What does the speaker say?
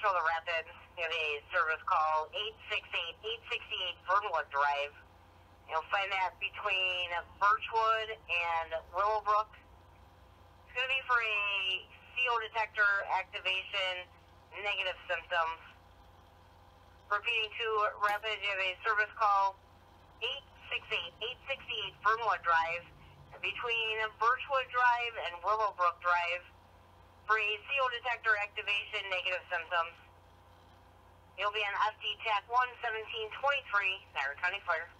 Central to Rapids. You have a service call 868 Fernwood Drive. You'll find that between Birchwood and Willowbrook. It's going to be for a CO detector activation, negative symptoms. Repeating to Rapids, you have a service call 868 Fernwood Drive between Birchwood Drive and Willowbrook Drive for a CO detector activation, negative symptoms. You'll be on FD TAC 11723, Niagara County Fire.